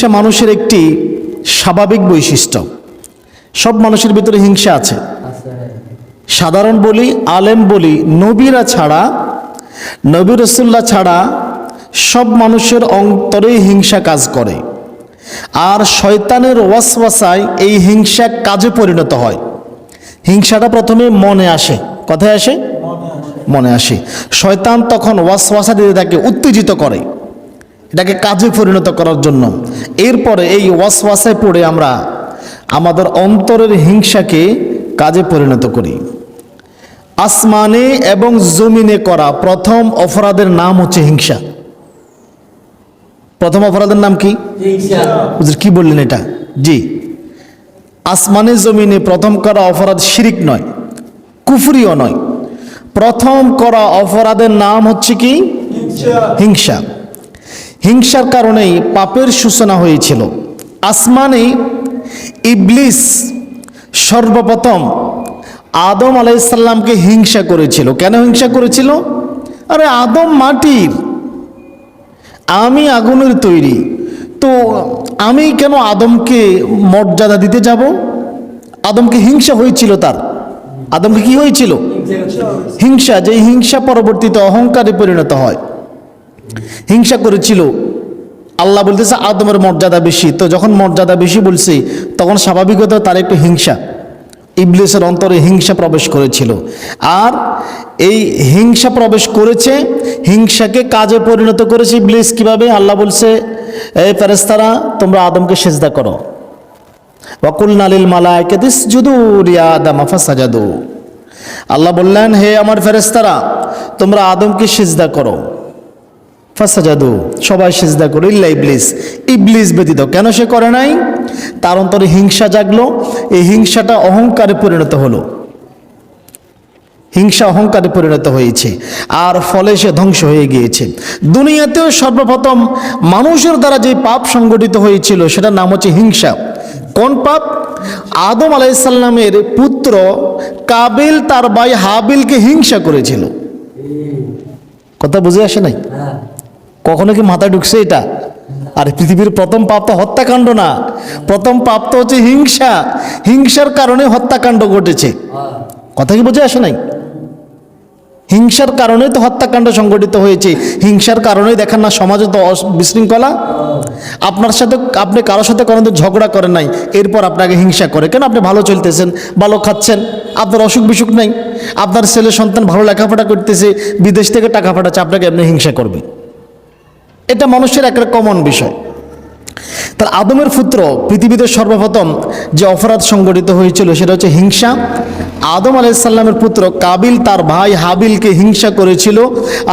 হিংসা মানুষের একটি স্বাভাবিক বৈশিষ্ট্য। সব মানুষের ভিতরে হিংসা আছে। সাধারণ বলি, আলেম বলি, নবীরা ছাড়া, নবী রাসূলুল্লাহ ছাড়া সব মানুষের অন্তরে হিংসা কাজ করে। আর শয়তানের ওয়াসওয়াসায় এই হিংসা কাজে পরিণত হয়। হিংসাটা প্রথমে মনে আসে। কোথায় আসে? মনে আসে। শয়তান তখন ওয়াসওয়াসা দিয়ে তাকে উত্তেজিত করে, এটাকে কাজে পরিণত করার জন্য। এরপরে এই ওয়াসওয়াসায় পড়ে আমরা আমাদের অন্তরের হিংসাকে কাজে পরিণত করি। আসমানে এবং জমিনে করা প্রথম অপরাধের নাম হচ্ছে হিংসা। প্রথম অপরাধের নাম কি? কি বললেন এটা? জি, আসমানে জমিনে প্রথম করা অপরাধ শিরিক নয়, কুফরিও নয়। প্রথম করা অপরাধের নাম হচ্ছে কি? হিংসা। হিংসার কারণেই পাপের সূচনা হয়েছিল। আসমানে ইবলিস সর্বপ্রথম আদম আলাইহিস সালামকে হিংসা করেছিল। কেন হিংসা করেছিল? আরে আদম মাটির, আমি আগুনের তৈরি, তো আমি কেন আদমকে মর্যাদা দিতে যাব? আদমকে হিংসা হয়েছিল তার। আদমকে কি হয়েছিল? হিংসা। যে হিংসা পরবর্তীতে অহংকারে পরিণত হয়। হিংসা করেছিল। আল্লাহ বলতেছে আদমের মর্যাদা বেশি, তো যখন মর্যাদা বেশি বলছে তখন স্বাভাবিকত তার একটু হিংসা, ইবলিসের অন্তরে হিংসা প্রবেশ করেছিল। আর এই হিংসা প্রবেশ করেছে, হিংসাকে কাজে পরিণত করেছে ইবলিস। কিভাবে? আল্লাহ বলছে, এই ফেরেশতারা তোমরা আদমকে সিজদা করো। ওয়াকুলনা লিল মালাইকাতি ইসজুদু লিয়া আদম ফাসাজাদু। আল্লাহ বললেন, হে আমার ফেরেশতারা তোমরা আদমকে সিজদা করো। ফাসাজাদু, সবাই সিজদা করো, ইল্লা ইবলিস, ইবলিস ব্যতীত। কেন সে করে নাই? তার অন্তরে হিংসা জাগলো। এই হিংসাটা অহংকারে পরিণত হলো। হিংসা অহংকারে পরিণত হয়েছে, আর ফলে সে ধ্বংস হয়ে গিয়েছে। দুনিয়াতেও সর্বপ্রথম মানুষের দ্বারা যে পাপ সংগঠিত হয়েছিল সেটার নাম হচ্ছে হিংসা। কোন পাপ? আদম আলাইহিস সালামের পুত্র কাবিল তার ভাই হাবিলকে হিংসা করেছিল। কথা বুঝে আসে নাই? কখনো কি মাথায় ঢুকছে এটা? আর পৃথিবীর প্রথম পাপ তো হত্যাকাণ্ড না, প্রথম পাপ তো হচ্ছে হিংসা। হিংসার কারণে হত্যাকাণ্ড ঘটেছে। কথা কি বুঝে আসে নাই? হিংসার কারণেই তো হত্যাকাণ্ড সংঘটিত হয়েছে। হিংসার কারণেই দেখেন না সমাজে তো বিশৃঙ্খলা। আপনার সাথে, আপনি কারোর সাথে কোনোদিন ঝগড়া করেন নাই, এরপর আপনাকে হিংসা করে। কেন? আপনি ভালো চলতেছেন, ভালো খাচ্ছেন, আপনার অসুখ বিসুখ নেই, আপনার ছেলে সন্তান ভালো লেখাপড়া করতেছে, বিদেশ থেকে টাকা পাঠাচ্ছে, আপনাকে এমনি হিংসা করবে। এটা মানুষের একটা কমন বিষয়। তার আদমের পুত্র পৃথিবীতে সর্বপ্রথম যে অপরাধ সংগঠিত হয়েছিল সেটা হচ্ছে হিংসা। আদম আলাইহিস সালামের পুত্র কাবিল তার ভাই হাবিলকে হিংসা করেছিল,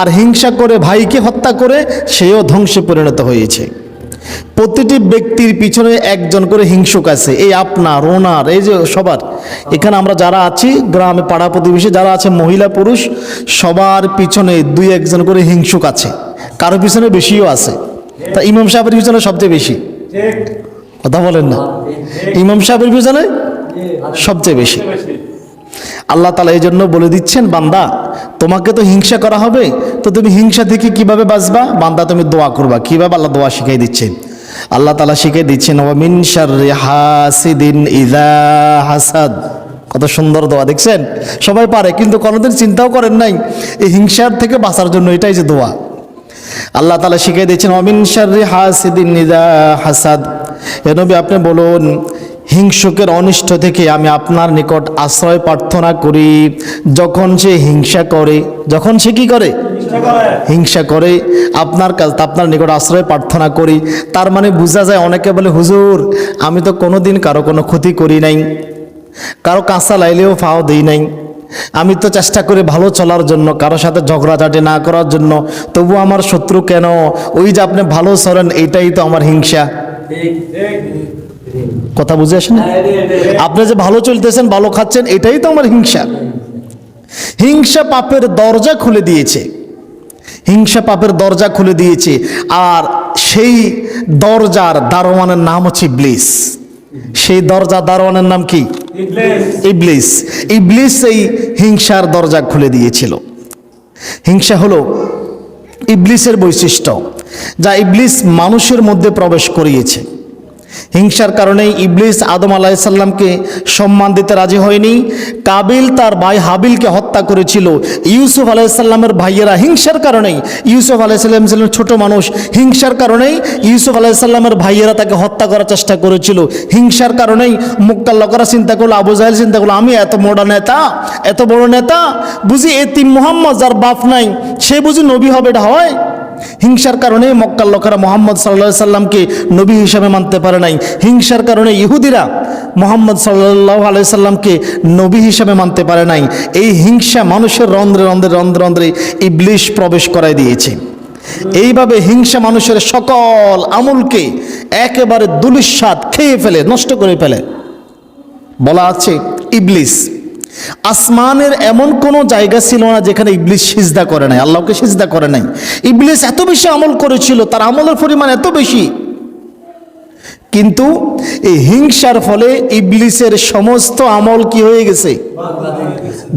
আর হিংসা করে ভাইকে হত্যা করে সেও ধ্বংসে পরিণত হয়েছে। প্রতিটি ব্যক্তির পিছনে একজন করে হিংসুক আছে। এই আপনার, ওনার, এই যে সবার, এখানে আমরা যারা আছি গ্রামে, পাড়া প্রতিবেশী যারা আছে, মহিলা পুরুষ সবার পিছনে দুই একজন করে হিংসুক আছে। কারো পিছনে বেশিও আছে। তা ইমাম সাহেবের পিছনে সবচেয়ে বেশি। কথা বলেন না? ইমাম সাহেবের পিছনে সবচেয়ে বেশি। আল্লাহ তাআলা এই জন্য বলে দিচ্ছেন, বান্দা তোমাকে তো হিংসা করা হবে, তো তুমি হিংসা থেকে কিভাবে বাঁচবা? বান্দা তুমি দোয়া করবা। কিভাবে? আল্লাহ দোয়া শিখিয়ে দিচ্ছেন। আল্লাহ তাআলা শিখিয়ে দিচ্ছেন, ওয়া মিন শাররি হাসিদিন ইযা হাসাদ। কত সুন্দর দোয়া, দেখছেন? সবাই পারে, কিন্তু কোনোদিন চিন্তাও করেন নাই এই হিংসার থেকে বাঁচার জন্য। এটাই যে দোয়া আল্লাহ তাআলা শিখিয়ে দিচ্ছেন, ওয়া মিন শাররি হাসিদিন ইযা হাসাদ। হে নবী আপনি বলুন, হিংসুকের অনিষ্ট থেকে আমি আপনার নিকট আশ্রয় প্রার্থনা করি যখন সে হিংসা করে। যখন সে কি করে? হিংসা করে। আপনার নিকট আশ্রয় প্রার্থনা করি। তার মানে বোঝা যায়, অনেকে বলে হুজুর আমি তো কোনোদিন কারো কোনো ক্ষতি করি নাই, কারো কাঁচা লাইলেও ফাও দিই নাই, আমি তো চেষ্টা করি ভালো চলার জন্য, কারোর সাথে ঝগড়াঝাটি না করার জন্য, তবু আমার শত্রু কেন? ওই যে আপনি ভালো চলেন, এইটাই তো আমার হিংসা। কথা বুঝে আসেন? আপনি যে ভালো চলতেছেন, ভালো খাচ্ছেন, এটাই তো আমার হিংসা। হিংসা পাপের দরজা খুলে দিয়েছে। হিংসা পাপের দরজা খুলে দিয়েছে। আর সেই দরজার দারোয়ানের নাম হচ্ছে ইবলিস। সেই দরজা দারোয়ানের নাম কি? ইবলিস। ইবলিস এই হিংসার দরজা খুলে দিয়েছিল। হিংসা হলো ইবলিসের বৈশিষ্ট্য, যা ইবলিস মানুষের মধ্যে প্রবেশ করিয়েছে। হিংসার কারণেই ইবলিস আদম আলাইসাল্লামকে সম্মান দিতে রাজি হয়নি। কাবিল তার ভাই হাবিলকে হত্যা করেছিল। ইউসুফ আলাইসাল্লামের ভাইয়েরা হিংসার কারণেই, ইউসুফ আলাইসাল্লাম ছিলেন ছোট মানুষ, হিংসার কারণেই ইউসুফ আলাইসাল্লামের ভাইয়েরা তাকে হত্যা করার চেষ্টা করেছিল। হিংসার কারণেই মক্কার লোকেরা চিন্তা করলো, আবু জাহেল চিন্তা করলো, আমি এত বড় নেতা, এত বড় নেতা, বুঝি এতিম মুহাম্মদ যার বাপ নাই সে বুঝি নবী হবে, এটা হয়? হিংসার কারণে মক্কার লোকেরা মুহাম্মদ সাল্লাল্লাহু আলাইহি সাল্লামকে নবী হিসাবে মানতে পারে নাই। হিংসার কারণে ইহুদিরা মুহাম্মদ সাল্লাল্লাহু আলাইহি সাল্লামকে নবী হিসাবে মানতে পারে নাই। এই হিংসা মানুষের রন্ধ্রে রন্ধ্রে রন্ধ্রে রন্ধ্রে ইবলিশ প্রবেশ করায় দিয়েছে। এইভাবে হিংসা মানুষের সকল আমলকে একেবারে ধূলিসাৎ খেয়ে ফেলে, নষ্ট করে ফেলে। বলা আছে ইবলিস, আসমানের এমন কোনো জায়গা ছিল না যেখানে ইবলিস সিজদা করে নাই, আল্লাহকে সিজদা করে নাই। ইবলিস এত বেশি আমল করেছিল, তার আমলের পরিমাণ এত বেশি, কিন্তু এই হিংসার ফলে ইবলিসের সমস্ত আমল কি হয়ে গেছে?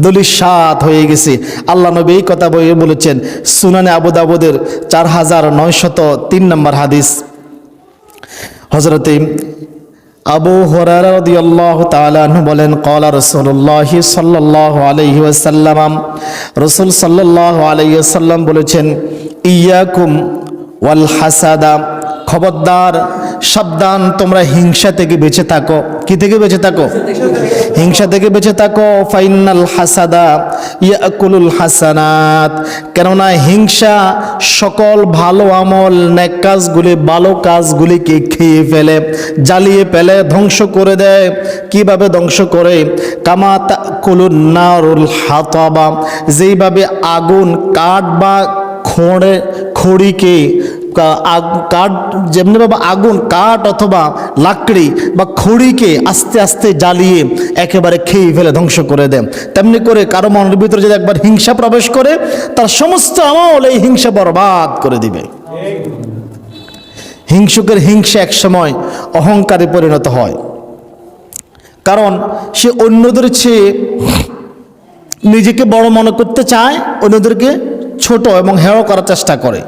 ধূলিসাৎ হয়ে গেছে। আল্লাহ নবী এই কথা বলেছেন সুনানে আবু দাউদের 4903 নম্বর হাদিস। হযরতে আবু হুরায়রা রাদিয়াল্লাহু তাআলা আনহু বলেন, ক্বালা রাসূলুল্লাহ সাল্লাল্লাহু আলাইহি ওয়াসাল্লাম, রাসূল সাল্লাল্লাহু আলাইহি ওয়াসাল্লাম বলেছেন, ইয়াকুম ওয়াল হাসাদা, খবরদার, সাবধান, তোমরা হিংসা থেকে বেঁচে থাকো। কি থেকে বেঁচে থাকো? হিংসা থেকে বেঁচে থাকো। ফাইনাল হাসাদা ইয়াকুলুল হাসানাত, কেননা হিংসা সকল ভালো আমল, নেক কাজগুলি, ভালো কাজগুলিকে খেয়ে ফেলে, জ্বালিয়ে ফেলে, ধ্বংস করে দেয়। কিভাবে ধ্বংস করে? কামা তাকুলুন নারুল হাতাবা, যেইভাবে আগুন কাঠ বা খড়িকে কাঠ, যেমনিভাবে আগুন কাঠ অথবা লাকড়ি বা খড়িকে আস্তে আস্তে জ্বালিয়ে একেবারে খেয়ে ফেলে, ধ্বংস করে দেয়, তেমনি করে কারো মনের ভিতরে যদি একবার হিংসা প্রবেশ করে, তার সমস্ত আমল এই হিংসা বরবাদ করে দিবে। হিংসুকের হিংসা একসময় অহংকারে পরিণত হয়, কারণ সে অন্যদের চেয়ে নিজেকে বড় মনে করতে চায়, অন্যদেরকে ছোট এবং হেয় করার চেষ্টা করে।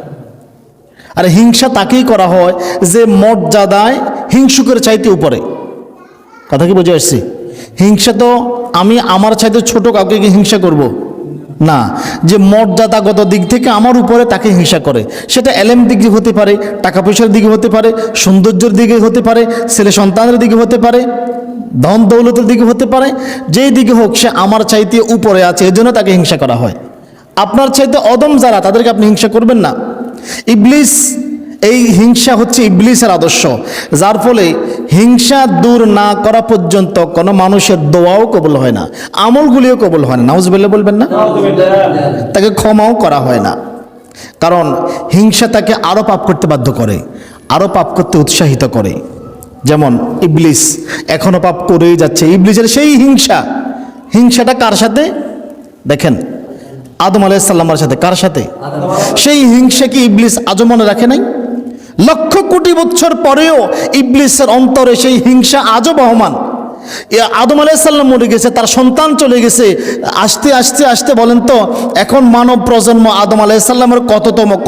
আর হিংসা তাকেই করা হয় যে মর্যাদায় হিংসুকের চাইতে উপরে। কথা কি বুঝে আসছি? হিংসা তো আমি আমার চাইতে ছোট কাউকে হিংসা করব না, যে মর্যাদাগত দিক থেকে আমার উপরে তাকে হিংসা করে। সেটা এলেম দিকে হতে পারে, টাকা পয়সার দিকে হতে পারে, সৌন্দর্যের দিকে হতে পারে, ছেলে সন্তানের দিকে হতে পারে, ধন দৌলতের দিকে হতে পারে, যেই দিকে হোক সে আমার চাইতে উপরে আছে, এজন্য তাকে হিংসা করা হয়। আপনার চাইতে অদম যারা, তাদেরকে আপনি হিংসা করবেন না। ইবলিস, এই হিংসা হচ্ছে ইবলিসের আদর্শ, যার ফলে হিংসা দূর না করা পর্যন্ত কোনো মানুষের দোয়াও কবুল হয় না, আমলগুলিও কবুল হয় না। নাউজুবিল্লাহ বলবেন না? তাকে ক্ষমাও করা হয় না, কারণ হিংসা তাকে আরও পাপ করতে বাধ্য করে, আরও পাপ করতে উৎসাহিত করে। যেমন ইবলিস এখনো পাপ করেই যাচ্ছে। ইবলিসের সেই হিংসাটা কার সাথে? দেখেন, আদম আলাইহিস সালামের সাথে। কার সাথে? সেই হিংসা কি ইবলিস আজও মনে রাখে নাই? লক্ষ কোটি বছর পরেও ইবলিসের অন্তরে সেই হিংসা আজও বহমান। আদম আলাইহিস সালাম মরে গেছে, তার সন্তান চলে গেছে, আস্তে আস্তে আস্তে বলেন তো এখন মানব প্রজন্ম আদম আলাইহিস সালামের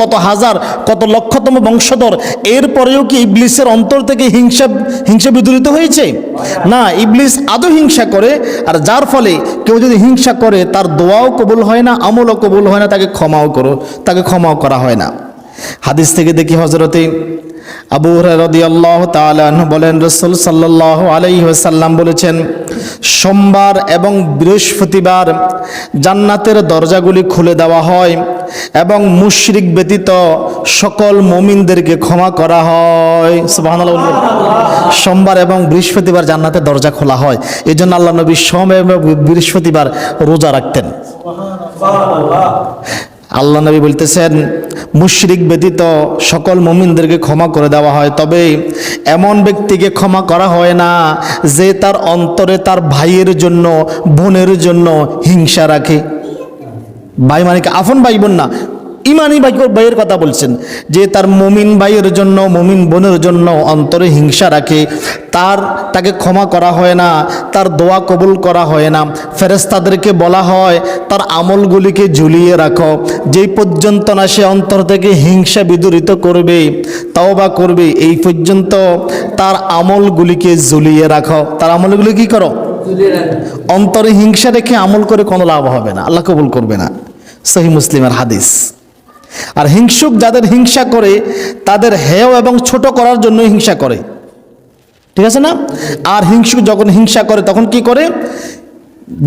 কত হাজার, কত লক্ষতম বংশধর, এরপরেও কি ইবলিসের অন্তর থেকে হিংসা বিদূরিত হয়েছে? না, ইবলিস আদৌ হিংসা করে। আর যার ফলে কেউ যদি হিংসা করে, তার দোয়াও কবুল হয় না, আমলও কবুল হয় না, তাকে ক্ষমাও করা হয় না। হাদিস থেকে দেখি, হযরতে আবু হুরায়রা রাদিয়াল্লাহু তাআলা আনহু বলেন, রাসূল সাল্লাল্লাহু আলাইহি ওয়াসাল্লাম বলেছেন, সোমবার এবং বৃহস্পতিবার জান্নাতের দরজাগুলি খুলে দেওয়া হয় এবং মুশরিক ব্যতীত সকল মুমিনদেরকে ক্ষমা করা হয়। সুবহানাল্লাহ বলবেন? সোমবার এবং বৃহস্পতিবার জান্নাতের দরজা খোলা হয়। এই জন্য আল্লাহ নবী সোম এবং বৃহস্পতিবার রোজা রাখতেন। আল্লাহ নবী বলতেছেন, মুশরিক ব্যতীত সকল মুমিনদেরকে ক্ষমা করে দেওয়া হয়, তবে এমন ব্যক্তিকে ক্ষমা করা হয় না যে তার অন্তরে তার ভাইয়ের জন্য, বোনের জন্য হিংসা রাখে। ভাই মানে কি? আপন ভাই বোন না, ইমানি ভাইয়ের কথা বলছেন, যে তার মুমিন ভাইয়ের জন্য, মুমিন বোনের জন্য অন্তরে হিংসা রাখে, তাকে ক্ষমা করা হয় না, তার দোয়া কবুল করা হয় না। ফেরেশতাদেরকে বলা হয় তার আমলগুলিকে ঝুলিয়ে রাখো, যেই পর্যন্ত না সে অন্তর থেকে হিংসা বিদরিত করবে, তওবা করবে, এই পর্যন্ত তার আমলগুলিকে ঝুলিয়ে রাখো। তার আমলগুলি কি করো? অন্তরে হিংসা রেখে আমল করে কোনো লাভ হবে না, আল্লাহ কবুল করবে না। সহিহ মুসলিমের হাদিস। আর হিংসুক যাদের হিংসা করে তাদের হেয় এবং ছোট করার জন্য হিংসা করে, ঠিক আছে না? আর হিংসুক যখন হিংসা করে তখন কি করে,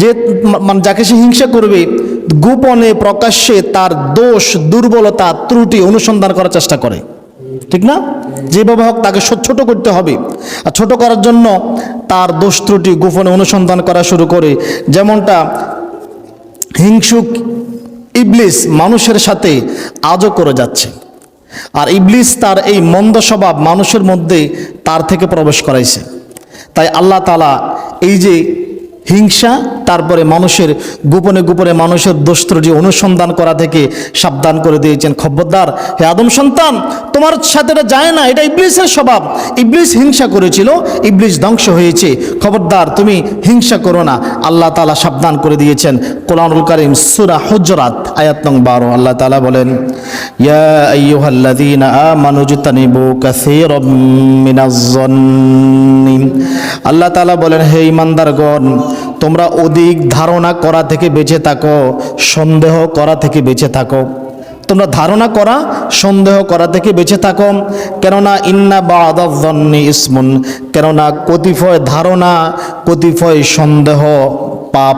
যে মানে যাকে সে হিংসা করবে গোপনে প্রকাশ্যে তার দোষ, দুর্বলতা, ত্রুটি অনুসন্ধান করার চেষ্টা করে, ঠিক না? যেভাবে হোক তাকে ছোট করতে হবে। আর ছোট করার জন্য তার দোষ ত্রুটি গোপনে অনুসন্ধান করা শুরু করে। যেমনটা হিংসুক ইবলিস মানুষের সাথে আজও করে যাচ্ছে। আর ইবলিস তার এই মন্দ স্বভাব মানুষের মধ্যে তার থেকে প্রবেশ করাইছে। তাই আল্লাহ তাআলা এই যে হিংসা, তারপরে মানুষের গোপনে গোপনে মানুষের দোষ ত্রুটি অনুসন্ধান করা থেকে সাবধান করে দিয়েছেন। খবরদার হে আদম সন্তান, তোমার সাথে এটা যায় না, এটা ইবলিসের স্বভাব। ইবলিস হিংসা করেছিল, ইবলিস ধ্বংস হয়েছে, খবরদার তুমি হিংসা করো না, আল্লাহ তাআলা সাবধান করে দিয়েছেন। কোরআনুল কারীম সূরা হুজরাত আয়াত নং 12 আল্লাহ তাআলা বলেন, ইয়া আইয়ুহাল্লাযীনা আমানু জতানিবু কাসীরাম মিনাজ-যন্নি। আল্লাহ তাআলা বলেন, হে ঈমানদারগণ, তোমরা অধিক ধারণা করা থেকে বেঁচে থাকো, সন্দেহ করা থেকে বেঁচে থাকো। তোমরা ধারণা করা, সন্দেহ করা থেকে বেঁচে থাকো। কেননা ইন্না বা'দায-যন্নি ইসমুন, কেননা কতিপয় ধারণা, কতিপয় সন্দেহ পাপ।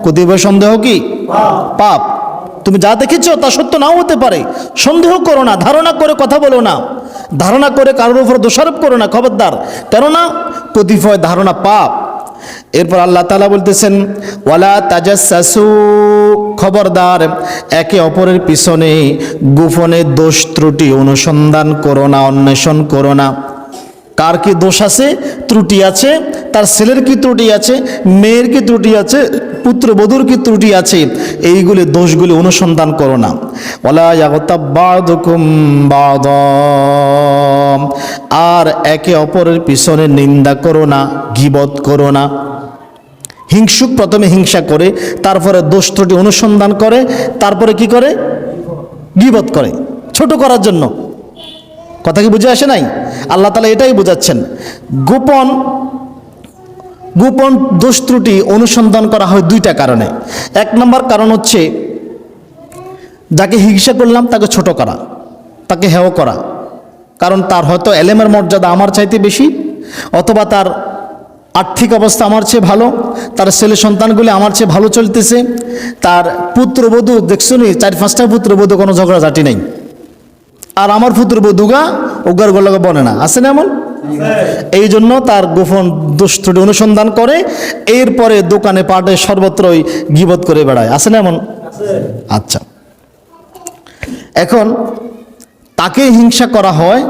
কতিপয় সন্দেহ কি? পাপ। তুমি যা দেখেছো তা সত্য নাও হতে পারে, সন্দেহ করো না, ধারণা করে কথা বলো না, ধারণা করে কারোর উপর দোষারোপ করো না, খবরদার, কেননা কতিপয় ধারণা পাপ। এরপর আল্লাহ তাআলা বলতেছেন, ওয়ালা তাজাসসু, খবরদার একে অপরের পিছনে গোপনে দোষ ত্রুটি অনুসন্ধান করো না, অন্বেষণ করো না। কার কি দোষ আছে, ত্রুটি আছে, তার ছেলের কি ত্রুটি আছে, মেয়ের কি ত্রুটি আছে, পুত্রবধূর কি ত্রুটি আছে, এইগুলি দোষগুলি অনুসন্ধান করো না। ওয়ালা ইয়াগতাব বা'দুকুম বা'দা, আর একে অপরের পিছনে নিন্দা করো না, গীবত করো না। হিংসুক প্রথমে হিংসা করে, তারপরে দোষ ত্রুটি অনুসন্ধান করে, তারপরে কি করে? গীবত করে, ছোট করার জন্য। কথা কি বুঝে আসে নাই? আল্লাহ তাআলা এটাই বোঝাচ্ছেন। গোপন দোষ ত্রুটি অনুসন্ধান করা হয় দুইটা কারণে। এক নম্বর কারণ হচ্ছে যাকে হিংসা করলাম তাকে ছোট করা, তাকে হেয় করা। কারণ তার হয়তো এলেমের মর্যাদা আমার চাইতে বেশি, অথবা তার আর্থিক অবস্থা আমার চেয়ে ভালো, তার ছেলে সন্তানগুলি আমার চেয়ে ভালো চলতেছে, তার পুত্রবধূ দেখছো নি 4-5টা পুত্রবধূ কোনো ঝগড়াঝাটি নেই, আর আমার পুত্রবধূগা ওগার গোলাকে বনে না, আছে না এমন? এই জন্য তার গোপন দোষ ত্রুটি অনুসন্ধান করে, এরপরে দোকানে পাটে সর্বত্রই গীবত করে বেড়ায়, আছে না এমন? আচ্ছা, এখন তাকে হিংসা করা হয়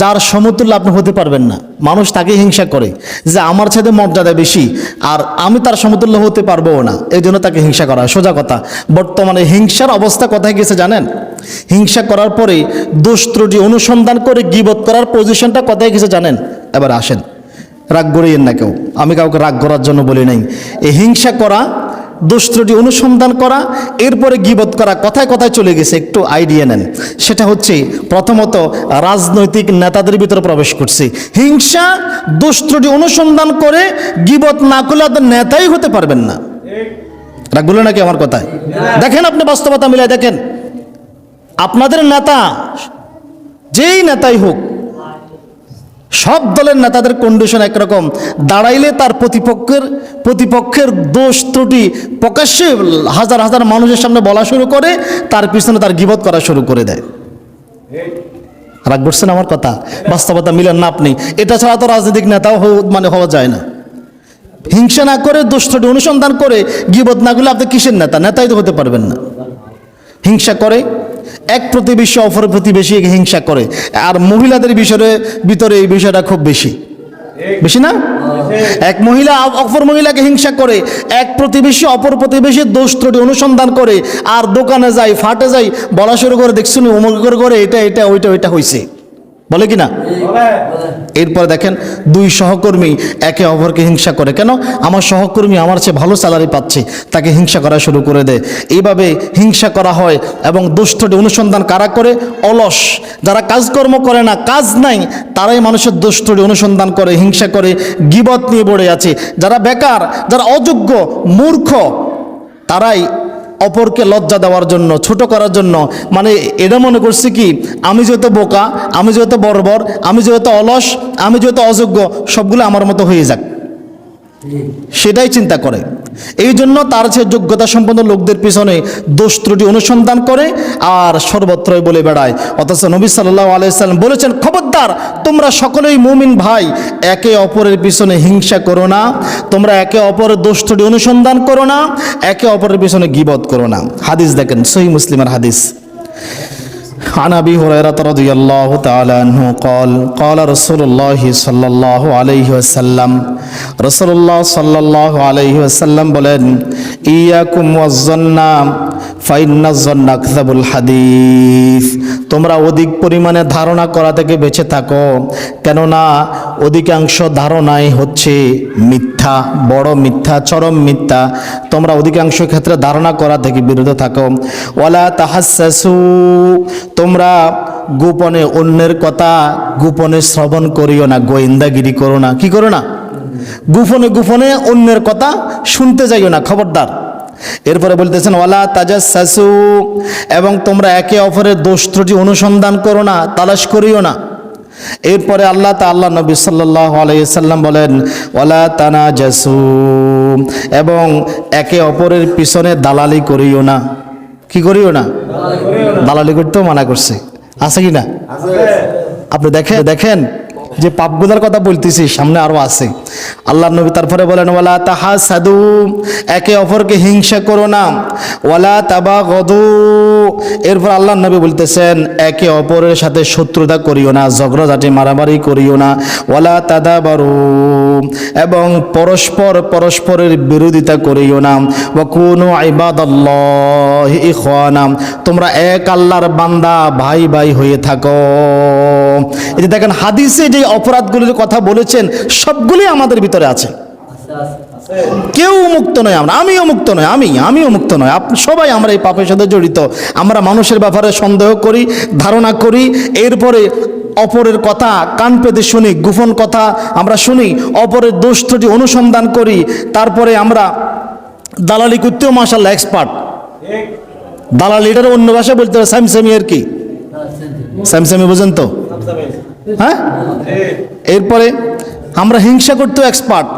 যার সমতুল্য আপনি হতে পারবেন না। মানুষ তাকে হিংসা করে যে আমার ছেলে মর্যাদা বেশি আর আমি তার সমতুল্য হতে পারবো না, এই জন্য তাকে হিংসা করা হয়। সোজা কথা, বর্তমানে হিংসার অবস্থা কোথায় গেছে জানেন? হিংসা করার পরে দোষ ত্রুটি অনুসন্ধান করে গীবত করার পজিশনটা কোথায় গেছে জানেন? এবার আসেন, রাগ করিয়েন না কেউ, আমি কাউকে রাগ করার জন্য বলি নাই। এই হিংসা করা, দোষ ত্রুটি অনুসন্ধান করা, এরপরে গীবত করা কোথায় কোথায় চলে গেছে একটু আইডিয়া নেন। সেটা হচ্ছে প্রথমত রাজনৈতিক নেতাদের ভিতরে প্রবেশ করছে। হিংসা, দোষ ত্রুটি অনুসন্ধান করে গীবত না করলে আপনার নেতাই হতে পারবেন না। রাগ বলে নাকি আমার কথায়? দেখেন, আপনি বাস্তবতা মিলাই দেখেন, আপনাদের নেতা যেই নেতাই হোক, সব দলের নেতাদের কন্ডিশন একরকম, দাঁড়াইলে তার প্রতিপক্ষের দোষ ত্রুটি প্রকাশ্যে হাজার হাজার মানুষের সামনে বলা শুরু করে, তার পিছনে তার গীবত করা শুরু করে দেয়। রাগ করছেন আমার কথা? বাস্তবতা মিলেন না আপনি? এটা ছাড়া তো রাজনৈতিক নেতাও হওয়া যায় না। হিংসা না করে, দোষ ত্রুটি অনুসন্ধান করে গীবত না করলে আপনি কিসের নেতা? নেতাই তো হতে পারবেন না। হিংসা করে, এক প্রতিবেশী অপর প্রতিবেশীকে হিংসা করে, আর মহিলাদের ভিতরে এই বিষয়টা খুব বেশি, বেশি না? এক মহিলা অপর মহিলাকে হিংসা করে, এক প্রতিবেশী অপর প্রতিবেশীর দোষ ত্রুটি অনুসন্ধান করে, আর দোকানে যাই ফাটে যাই বলা শুরু করে, দেখছুন অমুক করে এটা এটা ওইটা ওইটা হয়েছে, বলে কি না? এরপর দেখেন দুই সহকর্মী একে অপরকে হিংসা করে। কেন? আমার সহকর্মী আমার চেয়ে ভালো স্যালারি পাচ্ছে, তাকে হিংসা করা শুরু করে দেয়। এইভাবে হিংসা করা হয়। এবং দুষ্টটি অনুসন্ধান কারা করে? অলস, যারা কাজকর্ম করে না, কাজ নাই, তারাই মানুষের দুষ্টটি অনুসন্ধান করে, হিংসা করে, গীবত নিয়ে পড়ে আছে। যারা বেকার, যারা অযোগ্য, মূর্খ, তারাই অপরকে লজ্জা দেওয়ার জন্য, ছোট করার জন্য, মানে এটা মনে করছে কি আমি যেহেতু বোকা, আমি যেহেতু বর্বর, আমি যেহেতু অলস, আমি যেহেতু অযোগ্য, সবগুলো আমার মতো হয়ে যাক, সেটাই চিন্তা করে। এই জন্য তার চেয়ে যোগ্যতা সম্পন্ন লোকদের পিছনে দোষ ত্রুটি অনুসন্ধান করে আর সর্বত্রই বলে বেড়ায়। অথচ নবী সাল্লাল্লাহু আলাইহি সাল্লাম বলেছেন, খবরদার, তোমরা সকলেই মুমিন ভাই, একে অপরের পিছনে হিংসা করো না, তোমরা একে অপরের দোষ ত্রুটি অনুসন্ধান করো না, একে অপরের পিছনে গীবত করো না। হাদিস দেখেন, সহিহ মুসলিমের হাদিস। عن أبي هريرة رضي الله تعالى عنه قال قال رسول الله صلى الله عليه وسلم رسول الله صلى الله عليه وسلم বলেন, إياكم والظن فإن الظن أكذب الحديث। তোমরা অধিক পরিমাণে ধারণা করা থেকে বেঁচে থাকো, কেননা অধিকাংশ ধারণাই হচ্ছে মিথ্যা, বড় মিথ্যা, চরম মিথ্যা। তোমরা অধিকাংশ ক্ষেত্রে ধারণা করা থেকে বিরত থাকো। ওয়ালা তাহাসসু, তোমরা গোপনে অন্যের কথা গোপনে শ্রবণ করিও না, গোয়েন্দাগিরি করো না। কি করো না? গোপনে গোপনে অন্যের কথা শুনতে যাইও না, খবরদার। এরপরে বলতেছেন ওয়ালা তাজাসসু, এবং তোমরা একে অপরের দোষ ত্রুটি অনুসন্ধান করো না, তালাশ করিও না। এরপরে আল্লাহ নবী সাল্লাল্লাহু আলাইহি সাল্লাম বলেন ওয়ালা তানাজাসু, এবং একে অপরের পিছনে দালালি করিও না। কি করিও না? দালালি করতেও মানা করছে, আছে কি না? আপনি দেখেন যে পাপগুলোর কথা বলতেছি, সামনে আরো আছে। আল্লাহ নবী তারপরে বলেন ওয়ালা তাহাসাদু, একে অপরকে হিংসা করো না। ওয়ালা তাবাগদু, এরপর আল্লাহ নবী বলতেছেন একে অপরের সাথে শত্রুতা করিও না, ঝগড়াঝাটি মারামারি করিও না। ওয়ালা তাদাবারু, এবং পরস্পরের বিরোধিতা করিও না। ওয়া কুনু ইবাদাল্লাহি ইখওয়ানা, তোমরা এক আল্লাহর বান্দা, ভাই ভাই হয়ে থাকো। এই যে দেখেন হাদিসে যে অপরাধগুলির কথা বলেছেন সবগুলি আমাদের ভিতরে আছে, কেউ মুক্ত নয়। আমিও মুক্ত নয়, আমিও মুক্ত নয়, সবাই আমরা এই পাপের সাথে জড়িত। আমরা মানুষের ব্যাপারে সন্দেহ করি, ধারণা করি, এরপরে অপরের কথা কান পেতে শুনি, গোপন কথা আমরা শুনি, অপরের দোষ ত্রুটি অনুসন্ধান করি, তারপরে আমরা দালালি করতেও মাশাআল্লাহ এক্সপার্ট। দালালিটার অন্য ভাষায় বলতে হবে স্যামসামি, আর কি স্যামসামি বুঝেন তো? হ্যাঁ। এরপরে আমরা হিংসা করতেও এক্সপার্ট,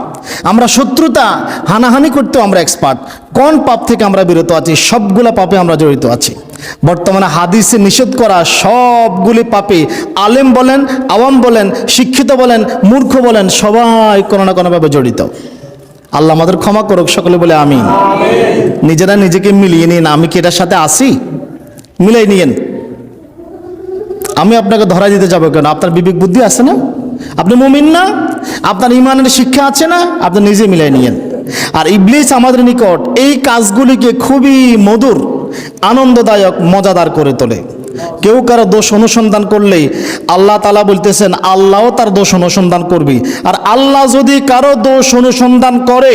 আমরা শত্রুতা হানাহানি করতেও আমরা এক্সপার্ট। কোন পাপ থেকে আমরা বিরত আছি? সবগুলা পাপে আমরা জড়িত আছি। বর্তমানে হাদিসে নিষেধ করা সবগুলি পাপে আলেম বলেন, আওয়াম বলেন, শিক্ষিত বলেন, মূর্খ বলেন, সবাই কোনো না কোনোভাবে জড়িত। আল্লাহ আমাদের ক্ষমা করুক, সকলে বলে আমিন। নিজেরা নিজেকে মিলিয়ে নিন, আমি কি এটার সাথে আসি? মিলাই নিয়েন। আমি আপনাকে ধরাই দিতে যাবো কেন? আপনার বিবেক বুদ্ধি আছে না? আপনি মুমিন না? আপনার ইমানের শিক্ষা আছে না? আপনি নিজে মিলাই নিয়েন। আর ইবলিস আমাদের নিকট এই কাজগুলিকে খুবই মধুর, আনন্দদায়ক, মজাদার করে তোলে। কেউ কারো দোষ অনুসন্ধান করলেই আল্লাহ তাআলা বলতেছেন আল্লাহও তার দোষ অনুসন্ধান করবে। আর আল্লাহ যদি কারো দোষ অনুসন্ধান করে,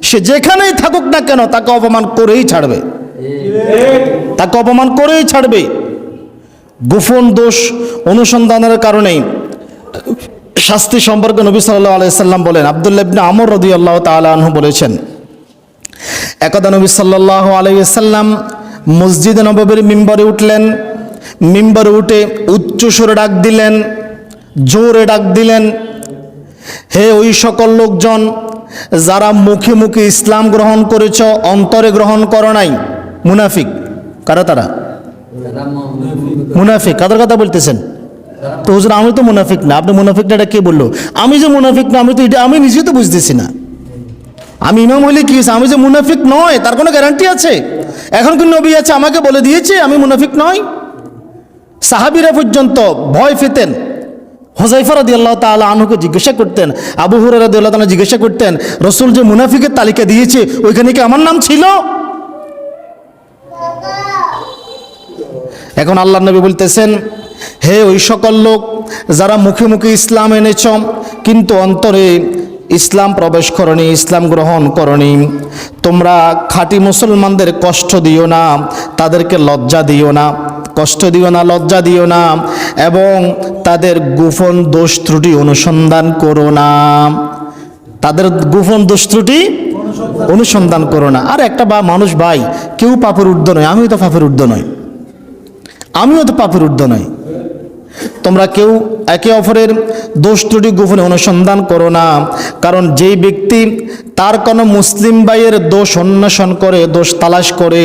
সে যেখানেই থাকুক না কেন তাকে অপমান করেই ছাড়বে, তাকে অপমান করেই ছাড়বে। গোপন দোষ অনুসন্ধানের কারণে শাস্তি সম্পর্কে নবী সাল্লাল্লাহু আলাইহি সাল্লাম বলেন, আব্দুল্লাহ ইবনে আমর রাদিয়াল্লাহু তাআলা আনহু বলেছেন, একদা নবী সাল্লাল্লাহু আলাইহি সাল্লাম মসজিদে নববীর মিম্বরে উঠলেন। মিম্বরে উঠে উচ্চ সুরে ডাক দিলেন, জোরে ডাক দিলেন, হে ওই সকল লোকজন যারা মুখে মুখে ইসলাম গ্রহণ করেছ, অন্তরে গ্রহণ করো নাই। মুনাফিক কারা? তারা মুনাফিক। কাদের কথা বলতেছেন? তো হুজুর আমি তো মুনাফিক না। আপনি মুনাফিক না, এটা কে বললো? আমি যে মুনাফিক না, আমি তো এটা আমি নিজে তো বুঝতেছি না। আমি ইমাম হইলে কি আমি যে মুনাফিক নয় তার কোনো গ্যারান্টি আছে? এখন কি নবী আছে আমাকে বলে দিয়েছে আমি মুনাফিক নয়? সাহাবীরা পর্যন্ত ভয় পেতেন, হুযায়ফা রাদিয়াল্লাহু তাআলা আনহুকে জিজ্ঞাসা করতেন, আবু হুরায়রা রাদিয়াল্লাহু তাআলা জিজ্ঞাসা করতেন, রাসূল যে মুনাফিকের তালিকা দিয়েছে ওইখানে কি আমার নাম ছিল? এখন আল্লাহর নবী বলতেছেন, হে ওই সকল লোক যারা মুখে মুখে ইসলাম এনেছ কিন্তু অন্তরে ইসলাম প্রবেশ করনি, ইসলাম গ্রহণ করনি, তোমরা খাঁটি মুসলমানদের কষ্ট দিও না, তাদেরকে লজ্জা দিও না, কষ্ট দিও না, লজ্জা দিও না, এবং তাদের গোপন দোষ ত্রুটি অনুসন্ধান করো না, তাদের গোপন দোষ ত্রুটি অনুসন্ধান করো না। আর একটা মানুষ ভাই, কেউ পাপের ঊর্ধ্বে নয়, আমিও তো পাপের ঊর্ধ্বে নয়, আমিও তো পাপের ঊর্ধ্বে নয়। তোমরা কেউ একে অপরের দোষ ত্রুটি গোপনে অনুসন্ধান করো না, কারণ যেই ব্যক্তি তার কোনো মুসলিম ভাইয়ের দোষ অন্বেষণ করে, দোষ তালাশ করে,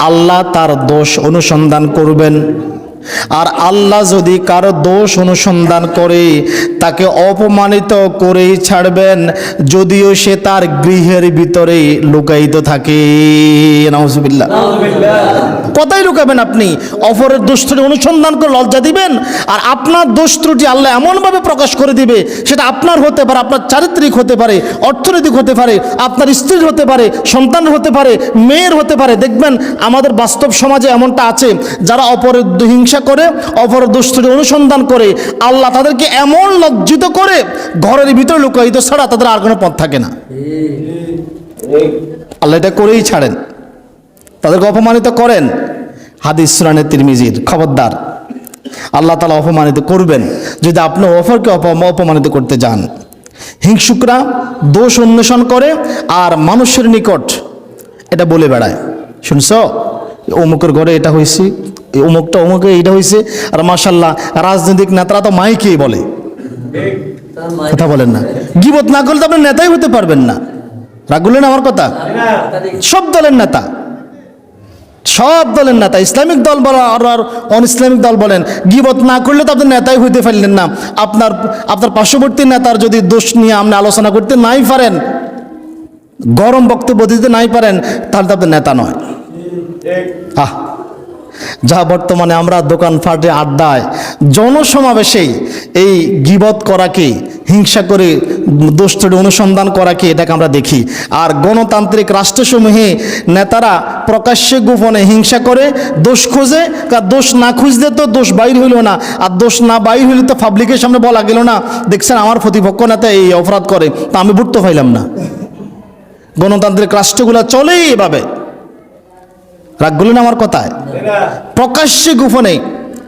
আল্লাহ তার দোষ অনুসন্ধান করবেন। আর আল্লাহ যদি কারো দোষ অনুসন্ধান করে তাকে অপমানিত করেই ছাড়বেন, যদিও সে তার গৃহের ভিতরে লুকায়িত থাকে। নাউজুবিল্লাহ। কোথায় লুকাবেন আপনি? অপরের দোষ ত্রুটি অনুসন্ধান করে লজ্জা দিবেন, আর আপনার দোষ ত্রুটি আল্লাহ এমনভাবে প্রকাশ করে দিবে, সেটা আপনার হতে পারে, আপনার চারিত্রিক হতে পারে, অর্থনৈতিক হতে পারে, আপনার স্ত্রীর হতে পারে, সন্তানের হতে পারে, মেয়ের হতে পারে। দেখবেন আমাদের বাস্তব সমাজে এমনটা আছে, যারা অপরের হিংসা করে, অপরের দোষ ত্রুটি অনুসন্ধান করে, আল্লাহ তাদেরকে এমন লজ্জিত করে ঘরের ভিতরে লুকায়িত ছাড়া তাদের আর কোনো পথ থাকে না। আল্লাহ এটা করেই ছাড়েন, তাদেরকে অপমানিত করেন। হাদিস সুনানে তিরমিজির, খবরদার, আল্লাহ তাআলা অপমানিত করবেন যদি আপনি অপরকে অপমানিত করতে যান। হিংসুকরা দোষ অন্বেষণ করে আর মানুষের নিকট এটা বলে বেড়ায়, শুনছ অমুকের ঘরে এটা হয়েছে, অমুকটা অমুকে এইটা হয়েছে। আর মাশাআল্লাহ রাজনৈতিক নেতারা তো মাইকেই বলে, কথা বলেন না। গীবত না করলে তো আপনি নেতাই হতে পারবেন না। রাগ করলেন আমার কথা? সব দলের নেতা, সব দলের নেতা, ইসলামিক দল বলেন আর অন ইসলামিক দল বলেন, গীবত না করলে তো আপনি নেতাই হইতে পারলেন না। আপনার পার্শ্ববর্তী নেতার যদি দোষ নিয়ে আপনি আলোচনা করতে নাই পারেন, গরম বক্তব্য দিতে নাই পারেন, তাহলে তো আপনি নেতা নয়। যা বর্তমানে আমরা দোকানপাটে, আড্ডায়, জনসমাবেশে এই গীবত করাকে, হিংসা করে দোষ ত্রুটি অনুসন্ধান করাকে, এটাকে আমরা দেখি। আর গণতান্ত্রিক রাষ্ট্রসমূহে নেতারা প্রকাশ্যে গোপনে হিংসা করে, দোষ খোঁজে, দোষ না খুঁজলে তো দোষ বাইর হইল না, আর দোষ না বাইর হইলে তো পাবলিকের সামনে বলা গেল না, দেখছেন আমার প্রতিপক্ষ নেতা এই অপরাধ করে, তা আমি বুঝতে পাইলাম না। গণতান্ত্রিক রাষ্ট্রগুলা চলেই এভাবে। রাগ করলেন আমার কথায়? প্রকাশ্যে গোপনে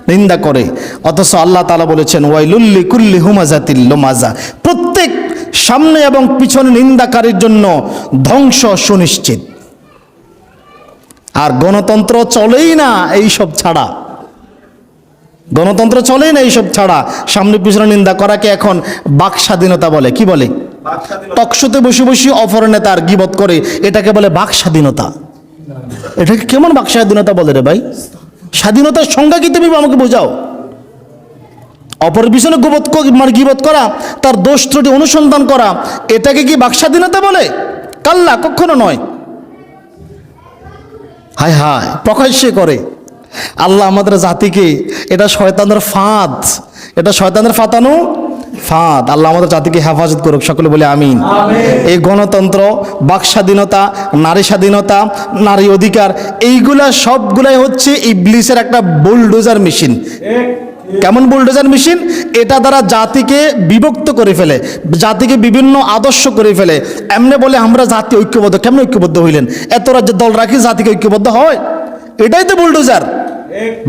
নিন্দা করে, অথচ আল্লাহ তাআলা বলেছেন ওয়াইলুল লিকুল্লি হুমাযাতিল লুমাযা, প্রত্যেক সামনে এবং পিছনে নিন্দাকারীর জন্য ধ্বংস সুনিশ্চিত। আর গণতন্ত্র চলেই না এইসব ছাড়া, গণতন্ত্র চলেই না এইসব ছাড়া। সামনে পিছনে নিন্দা করাকে এখন বাক স্বাধীনতা বলে। কি বলে? টকশোতে বসে বসে অপর নেতার গীবত করে, এটাকে বলে বাক স্বাধীনতা। এটাকে কেমন বাক স্বাধীনতা বলে রে ভাই? স্বাধীনতার সংজ্ঞা কি তুমি আমাকে বোঝাও? অপরের পিছনে গীবত করা, তার দোষ ত্রুটি অনুসন্ধান করা, এটাকে কি বাক স্বাধীনতা বলে? কাল্লা, কখনো নয়। হায় হায়, প্রকাশ্যে করে। আল্লাহ আমাদের জাতিকে, এটা শয়তানের ফাঁদ, এটা শয়তানের ফাতানো ফাঁদ। আল্লাহ আমাদের জাতিকে হেফাজত করুক, সকলে বলে আমিন। এই গণতন্ত্র, বাক স্বাধীনতা, নারী স্বাধীনতা, নারী অধিকার, এইগুলা সবগুলাই হচ্ছে ইবলিসের একটা বুলডোজার মেশিন। কেমন বুলডোজার মেশিন? এটা দ্বারা জাতিকে বিভক্ত করে ফেলে, জাতিকে বিভিন্ন আদর্শ করে ফেলে। এমনি বলে আমরা জাতি ঐক্যবদ্ধ। কেমন ঐক্যবদ্ধ হইলেন? এত রাজ্যের দল রাখি জাতিকে ঐক্যবদ্ধ হয়? এটাই তো বুলডোজার।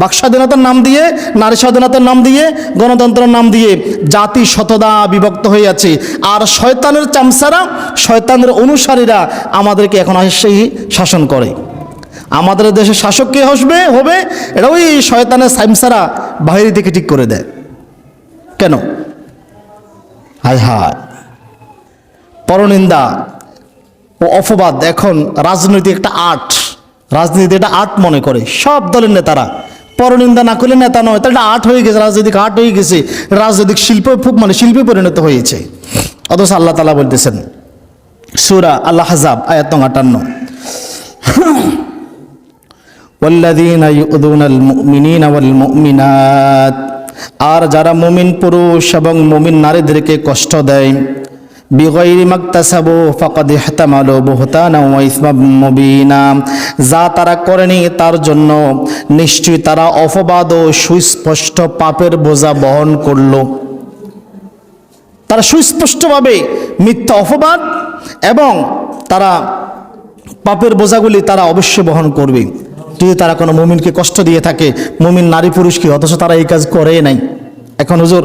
বাক স্বাধীনতার নাম দিয়ে, নারী স্বাধীনতার নাম দিয়ে, গণতন্ত্রের নাম দিয়ে জাতি শতদা বিভক্ত হয়ে আছে। আর শয়তানের চামচারা, শয়তানের অনুসারীরা আমাদেরকে এখন সেই শাসন করে। আমাদের দেশে শাসক কে হবে? এটা ওই শয়তানের চামচারা বাইরে থেকে ঠিক করে দেয়। কেন? হায় হায়, পরনিন্দা ও অপবাদ এখন রাজনৈতিক একটা আর্ট, রাজনীতি এটা আর্ট মনে করে সব দলের নেতারা। পরনিন্দা না করলে নেতা নয়, তাহলে আর্ট হয়ে গেছে, রাজনৈতিক আর্ট হয়ে গেছে, রাজনৈতিক শিল্প, শিল্পে পরিণত হয়েছে। অথচ আল্লাহ তাআলা বলতেছেন সূরা আল আহজাব আয়াত 58, ওয়াল্লাযীনা ইউযুনাল মুমিনিনা ওয়াল মুমিনাত, আর যারা মুমিন পুরুষ এবং মুমিন নারীদেরকে কষ্ট দেয়, বিগাইরি মাকতাসাবু ফাকাদ ইহতামালু বুহতানাও ওয়া ইসমান মুবিনা, যা তারা করেনি তার জন্য নিশ্চয়ই তারা অপবাদ ও সুস্পষ্ট পাপের বোঝা বহন করলো। তারা সুস্পষ্টভাবে মিথ্যা অপবাদ এবং তারা পাপের বোঝাগুলি তারা অবশ্যই বহন করবে যদি তারা কোনো মুমিনকে কষ্ট দিয়ে থাকে, মুমিন নারী পুরুষকে, অথচ তারা এই কাজ করে নাই। এখন হুজুর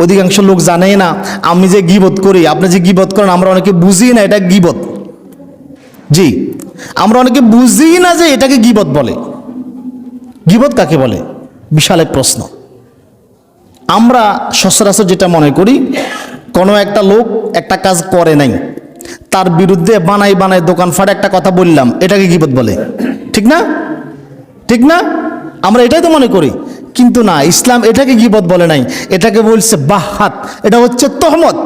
অধিকাংশ লোক জানেই না আমি যে গীবত করি, আপনি যে গীবত করেন, আমরা অনেকে বুঝি না এটা গীবত। জি, আমরা অনেকে বুঝি না যে এটাকে গীবত বলে। গীবত কাকে বলে? বিশাল এক প্রশ্ন। আমরা সচরাচর যেটা মনে করি, কোনো একটা লোক একটা কাজ করে নাই, তার বিরুদ্ধে বানাই বানাই দোকান ফাটে একটা কথা বললাম, এটাকে গীবত বলে। ঠিক না? ঠিক না? আমরা এটাই তো মনে করি, কিন্তু না, ইসলাম এটাকে গীবত বলে নাই, এটাকে বলছে বাহাত। এটা হচ্ছে তহমত,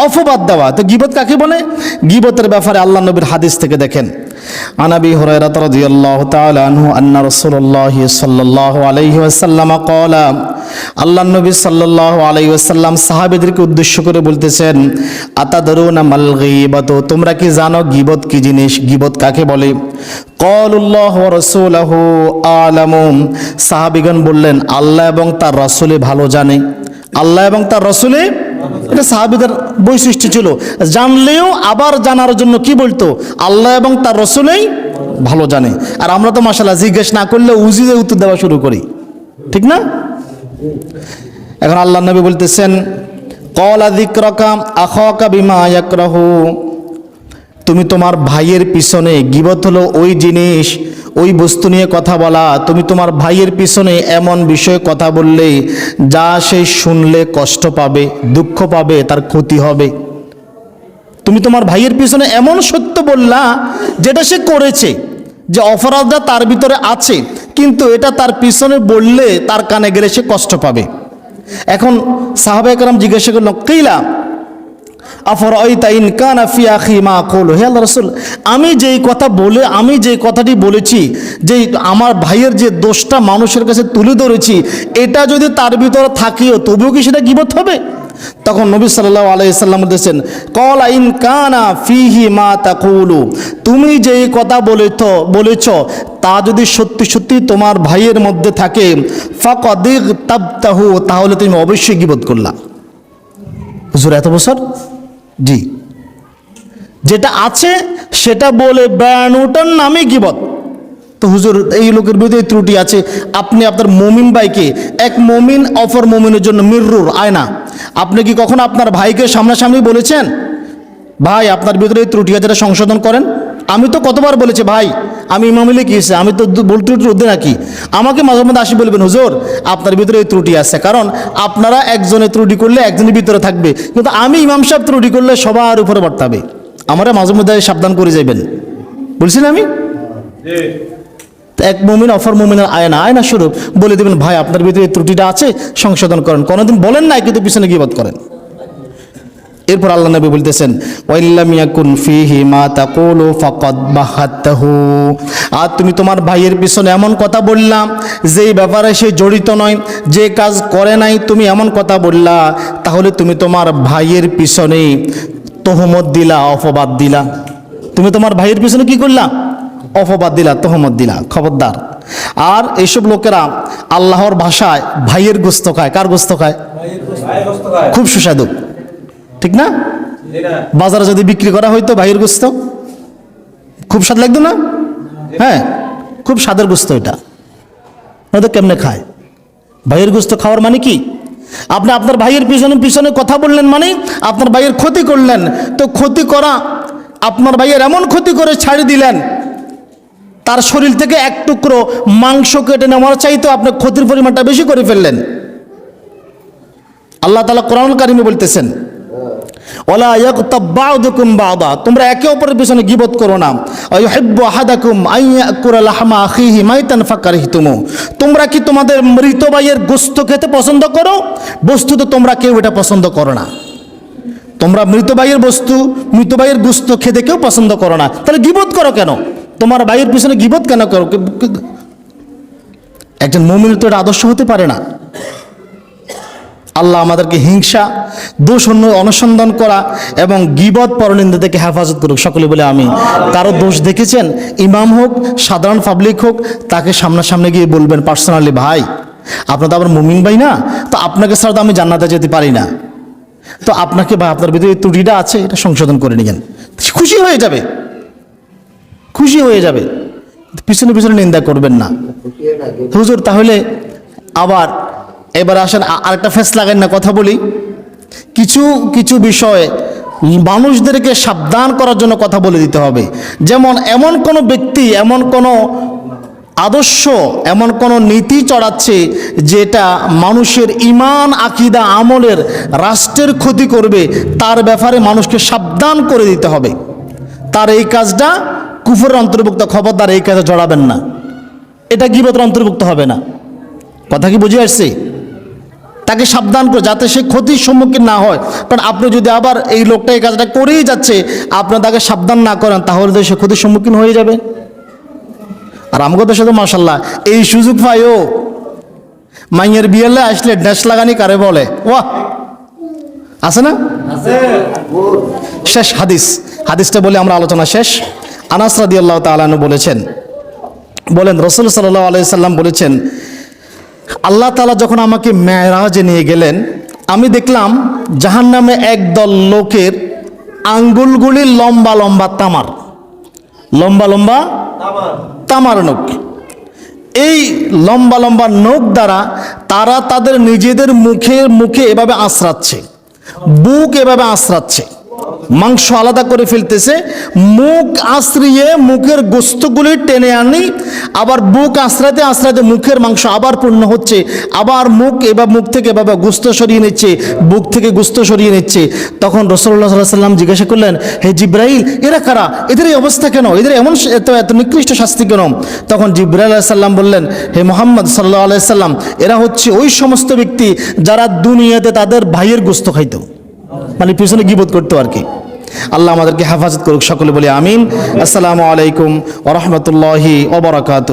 অপবাদ দেওয়া। তো গীবত কাকে বলে? গীবতের ব্যাপারে আল্লাহ নবীর হাদিস থেকে দেখেন, আনাবি হুরায়রা রাদিয়াল্লাহু তাআলা আনহু আন্না রাসূলুল্লাহ সাল্লাল্লাহু আলাইহি ওয়াসাল্লাম ক্বালা, আল্লাহ নবী সাল্লাল্লাহু আলাইহি ওয়াসাল্লাম সাহাবীদেরকে উদ্দেশ্য করে বলতেছেন, আতাদরুনা মাল গীবাতু, তোমরা কি জানো গীবত কি জিনিস, গীবত কাকে বলে? ক্বালুল্লাহু ওয়া রাসূলুহু আ'লামু, সাহাবীগণ বললেন আল্লাহ এবং তার রাসূলে ভালো জানে। আল্লাহ এবং তার রাসূলে, এটা সাহাবীদের বৈশিষ্ট্য ছিল, জানলেও আবার জানার জন্য কি বলতো, আল্লাহ এবং তার রাসূলেই ভালো জানে। আর আমরা তো মাশাআল্লাহ জিজ্ঞেস না করলে উজিজে উত্তর দেওয়া শুরু করি, ঠিক না? এখন আল্লাহ নবী বলতেছেন, ক্বালা যিকরাকা আখাকা বিমা ইয়াকরাহু, তুমি তোমার ভাইয়ের পিছনে, গীবত হলো ওই জিনিস, ওই বস্তু নিয়ে কথা বলা, তুমি তোমার ভাইয়ের পিছনে এমন বিষয়ে কথা বললে যা সে শুনলে কষ্ট পাবে, দুঃখ পাবে, তার ক্ষতি হবে। তুমি তোমার ভাইয়ের পিছনে এমন সত্য বললা যেটা সে করেছে, যে অপরাধটা তার ভিতরে আছে, কিন্তু এটা তার পিছনে বললে তার কানে গেলে সে কষ্ট পাবে। এখন সাহাবায়ে কেরাম জিজ্ঞাসা করলেন, কিলা আফরাইতা ইন কানা ফি আখি মা আকুলু, হে আল্লাহর রাসূল, আমি যেই কথাটি বলেছি, যে আমার ভাইয়ের যে দোষটা মানুষের কাছে তুলে ধরেছি, এটা যদি তার ভিতরে থাকিও তবুও কি সেটা গীবত হবে? তখন নবী সাল্লাল্লাহু আলাইহি সাল্লাম বলেছেন, ক্বালা ইন কানা ফিহি মা তাকুলু, তুমি যেই কথা বলেছ তা যদি সত্যি সত্যি তোমার ভাইয়ের মধ্যে থাকে, ফাকাদ ইগতাবতাহু, তাহলে তুমি অবশ্যই গীবত করলা। হুজুর এত বছর, জি, যেটা আছে সেটা বলে বেড়ানোটার নামে গীবত। তো হুজুর এই লোকের বিরুদ্ধে ত্রুটি আছে, আপনি আপনার মুমিন ভাইকে, এক মুমিন অপর মুমিনের জন্য মিররুর আয়না, আপনি কি কখনো আপনার ভাইকে সামনাসামনি বলেছেন, ভাই আপনার ভিতরে এই ত্রুটি আছে, সংশোধন করেন? আমি তো কতবার বলেছি, ভাই আমি ইমামিলে কি হয়েছে, আমি তো ভুল ত্রুটি রোধে রাখি, আমাকে মাঝে মধ্যে আসি বলবেন, হুজুর আপনার ভিতরে এই ত্রুটি আছে, কারণ আপনারা একজনে ত্রুটি করলে একজনের ভিতরে থাকবে, কিন্তু আমি ইমাম সাহেব ত্রুটি করলে সবার উপরে বর্তাবে, আমরা মাঝে মধ্যে সাবধান করে যাবেন, বলছি না আমি? এক মুমিন অপর মুমিনের আয়না স্বরূপ বলে দেবেন, ভাই আপনার ভিতরে এই ত্রুটিটা আছে, সংশোধন করেন। কোনোদিন বলেন নাই, কিন্তু পিছনে গীবত করেন। এরপর আল্লাহ নবী বলতেছেন, ওয়াইল্লাম ইয়াকুন ফিহি মা তাকুলু ফাকাদ বাহাতাহু, আর তুমি তোমার ভাইয়ের পিছনে এমন কথা বললা যেই ব্যাপারে সে জড়িত নয়, যে কাজ করে নাই, তুমি এমন কথা বললা, তাহলে তুমি তোমার ভাইয়ের পিছনে তহমত দিলা, অপবাদ দিলা। তুমি তোমার ভাইয়ের পিছনে কি করলা? অপবাদ দিলা, তহমত দিলা। খবরদার। আর এইসব লোকেরা আল্লাহর ভাষায় ভাইয়ের গোস্ত খায়। কার গোস্ত খায়? খুব সুস্বাদু, ঠিক না? বাজারে যদি বিক্রি করা হইতো ভাইয়ের গোস্ত, খুব স্বাদ লাগতো না? হ্যাঁ, খুব স্বাদের গোস্ত এটা। ওদের কেমনে খায়? ভাইয়ের গোস্ত খাওয়ার মানে কি? আপনি আপনার ভাইয়ের পিছনে কথা বললেন, মানে আপনার ভাইয়ের ক্ষতি করলেন। তো ক্ষতি করা, আপনার ভাইয়ের এমন ক্ষতি করে ছাড়ি দিলেন, তার শরীর থেকে এক টুকরো মাংস কেটে নেওয়ার চাইতে আপনি ক্ষতির পরিমাণটা বেশি করে ফেললেন। আল্লাহ তাআলা কোরআনুল কারীমে বলতেছেন, ওয়ালা ইয়াগতাব বা'দুকুম বা'দা, তোমরা একে অপরের পিছনে গীবত করো না। আইয়ুহিব্বু আহাদাকুম আইয়াকুলা লাহমা আখিহি মাইতান ফাকারিহতুমু, তোমরা কি তোমাদের মৃত ভাইয়ের গোশত খেতে পছন্দ করো? বস্তুত তোমরা কেউ এটা পছন্দ করো না। তোমরা মৃত ভাইয়ের গোশত খেতে কেউ পছন্দ করো না, তাহলে গীবত করো কেন? তোমার ভাইয়ের পিছনে গীবত কেন করো? একজন মুমিনের তো এটা আদর্শ হতে পারে না। আল্লাহ আমাদেরকে হিংসা, দোষ অনুসন্ধান করা এবং গীবত পরনিন্দা থেকে হেফাজত করুক। সকলে বলে আমিন। কারো দোষ দেখেছেন, ইমাম হোক সাধারণ পাবলিক হোক, তাকে সামনাসামনি গিয়ে বলবেন পার্সোনালি, ভাই আপনার তো আবার মুমিন ভাই না, তো আপনাকে ছাড়া তো আমি জান্নাতে যেতে পারি না, তো আপনাকে ভাই আপনার ভিতরে এই ত্রুটিটা আছে, এটা সংশোধন করে নিয়েন। খুশি হয়ে যাবে, খুশি হয়ে যাবে, পিছনে পিছনে নিন্দা করবেন না। হুজুর তাহলে আবার এবার আসেন আরেকটা ফেস লাগান না, কথা বলি। কিছু কিছু বিষয়ে মানুষদেরকে সাবধান করার জন্য কথা বলে দিতে হবে। যেমন এমন কোনো ব্যক্তি, এমন কোনো আদর্শ, এমন কোনো নীতি চড়াচ্ছে যেটা মানুষের ইমান, আকিদা, আমলের, রাষ্ট্রের ক্ষতি করবে, তার ব্যাপারে মানুষকে সাবধান করে দিতে হবে। তার এই কাজটা কুফরের অন্তর্ভুক্ত, খবরদার এই কাজে জড়াবেন না, এটা গীবতের অন্তর্ভুক্ত হবে না। কথা কি বুঝে আসছে? তাকে সাবধান করে যাতে সে ক্ষতির সম্মুখীন না হয়। কারণ আপনি যদি আবার এই লোকটা এই কাজটা করেই যাচ্ছে, আপনার তাকে সাবধান না করেন, তাহলে তো সে ক্ষতির সম্মুখীন হয়ে যাবে। আর আমাকে দেশে তো মাশাল্লাহ এই সুযোগ পাইও, মাইয়ের বিয়েলে আসলে ড্যাশ লাগানি কারে বলে, ওয়াহ, আছে না? শেষ হাদিসটা বলে আমরা আলোচনা শেষ। আনাস রাদিয়াল্লাহু তাআলা আনহু বলেন রাসূল সাল্লাল্লাহু আলাইহি সাল্লাম বলেছেন, আল্লাহ তাআলা যখন আমাকে মেরাজে নিয়ে গেলেন, আমি দেখলাম জাহান্নামে একদল লোকের আঙ্গুলগুলি লম্বা লম্বা তামার, লম্বা লম্বা তামার নখ। এই লম্বা লম্বা নখ দ্বারা তারা তাদের নিজেদের মুখে এভাবে আঁচড়াচ্ছে, বুক এভাবে আঁচড়াচ্ছে, মাংস আলাদা করে ফেলতেছে, মুখ আশ্রিয়ে মুখের গোস্তগুলি টেনে আনি, আবার বুক আশ্রাতে আশ্রাতে মুখের মাংস আবার পূর্ণ হচ্ছে, আবার মুখ থেকে এভাবে গোস্ত সরিয়ে নিচ্ছে, বুক থেকে গোস্ত সরিয়ে নিচ্ছে। তখন রাসূলুল্লাহ সাল্লাল্লাহু আলাইহি ওয়াসাল্লাম জিজ্ঞাসা করলেন, হে জিবরাইল, এরা কারা? এদের এই অবস্থা কেন? এদের এমন এত নিকৃষ্ট শাস্তি কেন? তখন জিবরাইল আলাইহিস সালাম বললেন, হে মুহাম্মদ সাল্লাল্লাহু আলাইহি সাল্লাম, এরা হচ্ছে ওই সমস্ত ব্যক্তি যারা দুনিয়াতে তাদের ভাইয়ের গোস্ত খাইতো, মানে পিছনে গীবত করতো আর কি। আল্লাহ আমাদেরকে হেফাজত করুক। সকলে বলি আমিন। আসসালামু আলাইকুম ওয়া রাহমাতুল্লাহি ওয়া বারাকাতুহু।